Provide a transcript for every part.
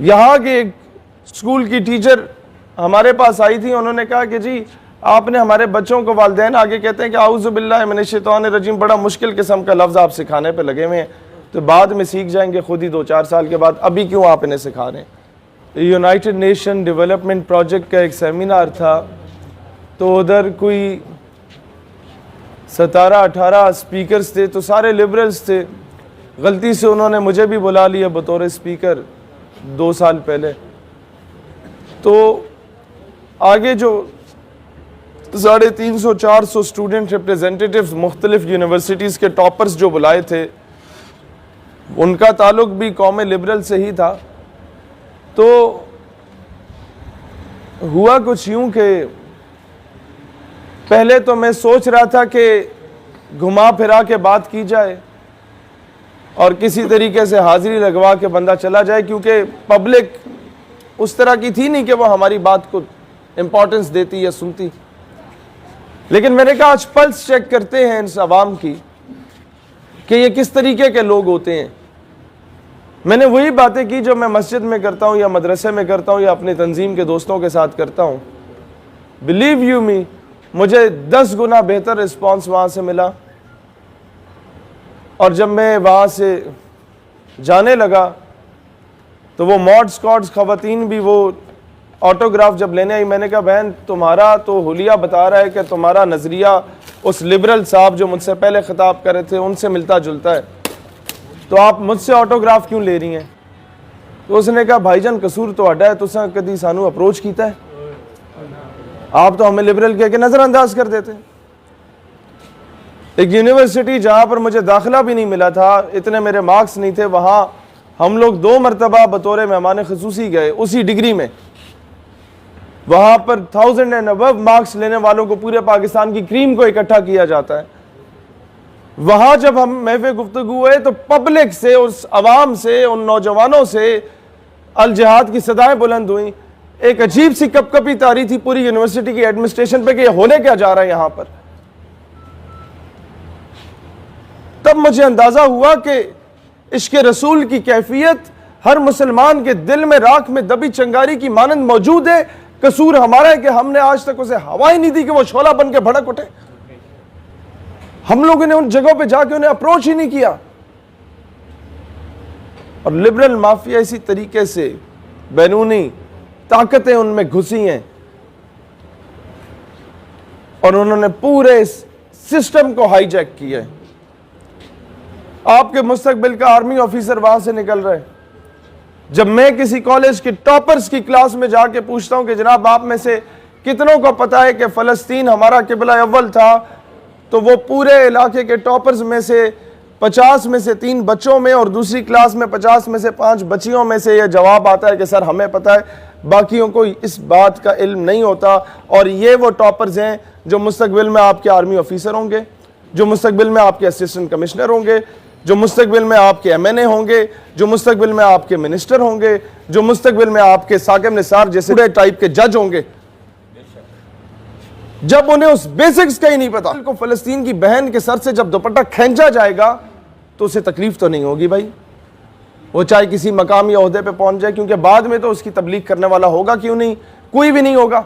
यहाँ के एक स्कूल की टीचर हमारे पास आई थी, उन्होंने कहा कि जी आपने हमारे बच्चों को, वालिदैन आगे कहते हैं कि आऊज़ु बिल्लाहि मिनश शैतानिर रजीम, बड़ा मुश्किल किस्म का लफ्ज़ आप सिखाने पे लगे हुए हैं, तो बाद में सीख जाएंगे खुद ही 2-4 साल के बाद, अभी क्यों आप इन्हें सिखा रहे हैं। यूनाइटेड नेशन डेवलपमेंट प्रोजेक्ट का एक सेमिनार था, तो उधर कोई 17-18 स्पीकर्स थे, तो सारे लिबरल्स थे। गलती से उन्होंने मुझे भी बुला लिया बतौर स्पीकर 2 साल पहले। तो आगे जो 350-400 स्टूडेंट रिप्रेजेंटेटिव्स मुख्तलिफ यूनिवर्सिटीज़ के टॉपर्स जो बुलाए थे, उनका ताल्लुक भी कौम लिबरल से ही था। तो हुआ कुछ यूं कि पहले तो मैं सोच रहा था कि घुमा फिरा के बात की जाए और किसी तरीके से हाजिरी लगवा के बंदा चला जाए, क्योंकि पब्लिक उस तरह की थी नहीं कि वो हमारी बात को इम्पोर्टेंस देती या सुनती। लेकिन मैंने कहा आज पल्स चेक करते हैं इस आवाम की कि ये किस तरीके के लोग होते हैं। मैंने वही बातें की जो मैं मस्जिद में करता हूँ या मदरसे में करता हूँ या अपनी तंजीम के दोस्तों के साथ करता हूँ। बिलीव यू मी, मुझे 10 गुना बेहतर रिस्पॉन्स वहाँ से मिला। और जब मैं वहाँ से जाने लगा तो वो मॉड स्कॉट्स खवातीन भी वो ऑटोग्राफ जब लेने आई, मैंने कहा बहन तुम्हारा तो हुलिया बता रहा है कि तुम्हारा नज़रिया उस लिबरल साहब जो मुझसे पहले ख़िताब कर रहे थे उनसे मिलता जुलता है, तो आप मुझसे ऑटोग्राफ क्यों ले रही हैं। तो उसने कहा भाईजान कसूर तो अड्डा है, तुसा कभी सानू अप्रोच किया है, आप तो हमें लिबरल कह के नज़रअंदाज कर देते। एक यूनिवर्सिटी जहाँ पर मुझे दाखिला भी नहीं मिला था, इतने मेरे मार्क्स नहीं थे, वहाँ हम लोग 2 मरतबा बतौर मेहमान ख़ुसूसी गए उसी डिग्री में। वहाँ पर 1000 एंड अबव मार्क्स लेने वालों को पूरे पाकिस्तान की क्रीम को इकट्ठा किया जाता है। वहाँ जब हम महफ़िल गुफ्तगू हुए तो पब्लिक से, उस अवाम से, उन नौजवानों से अल जिहाद की सदाएं बुलंद हुई। एक अजीब सी कपकपी तारी थी पूरी यूनिवर्सिटी की एडमिनिस्ट्रेशन पे कि ये होने क्या जा रहा है यहाँ पर। तब मुझे अंदाजा हुआ कि इश्क़ रसूल की कैफियत हर मुसलमान के दिल में राख में दबी चंगारी की मानंद मौजूद है। कसूर हमारा है कि हमने आज तक उसे हवा ही नहीं दी कि वो शोला बन के भड़क उठे। हम लोगों ने उन जगहों पे जाके उन्हें अप्रोच ही नहीं किया। और लिबरल माफिया इसी तरीके से बैरूनी ताकतें उनमें घुसी हैं और उन्होंने पूरे सिस्टम को हाईजैक किया है। आपके मुस्तकबिल का आर्मी ऑफिसर वहां से निकल रहा है। जब मैं किसी कॉलेज के टॉपर्स की क्लास में जाके पूछता हूं कि जनाब आप में से कितनों को पता है कि फ़लस्तीन हमारा किबला अव्वल था, तो वो पूरे इलाके के टॉपर्स में से 50 में से 3 बच्चों में और दूसरी क्लास में 50 में से 5 बच्चियों में से यह जवाब आता है कि सर हमें पता है, बाकियों को इस बात का इल्म नहीं होता। और ये वो टॉपर्स हैं जो मुस्तकबिल में आपके आर्मी ऑफिसर होंगे, जो मुस्तकबिल में आपके असिस्टेंट कमिश्नर होंगे, जो मुस्तकबिल में आपके MNA होंगे, जो मुस्तकबिल में आपके मिनिस्टर होंगे, जो मुस्तकबिल में आपके साकिब निसार जैसे टाइप के जज होंगे। जब उन्हें उस बेसिक्स का ही नहीं पता, को फ़लस्तीन की बहन के सर से जब दुपट्टा खींचा जाएगा तो उसे तकलीफ तो नहीं होगी भाई, वो चाहे किसी मकाम या ओहदे पे पहुंच जाए, क्योंकि बाद में तो उसकी तबलीग करने वाला होगा क्यों नहीं, कोई भी नहीं होगा।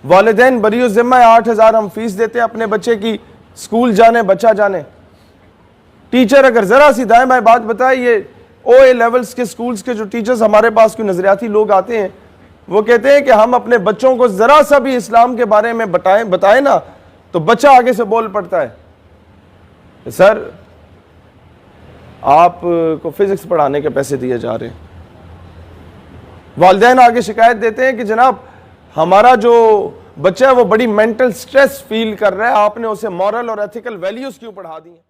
वालिदैन बरीउ ज़िम्मा है, 8000 हम फीस देते हैं अपने बच्चे की, स्कूल जाने बच्चा जाने। टीचर अगर जरा सी दाएं बाएं बात बताए, ये OA लेवल्स के स्कूल्स के जो टीचर्स हमारे पास कोई नजरियाती लोग आते हैं, वो कहते हैं कि हम अपने बच्चों को जरा सा भी इस्लाम के बारे में बताएं ना तो बच्चा आगे से बोल पड़ता है सर आपको फिजिक्स पढ़ाने के पैसे दिए जा रहे हैं। वालिदैन आगे शिकायत देते हैं कि जनाब हमारा जो बच्चा है वो बड़ी मेंटल स्ट्रेस फील कर रहा है, आपने उसे मॉरल और एथिकल वैल्यूज क्यों पढ़ा दी हैं।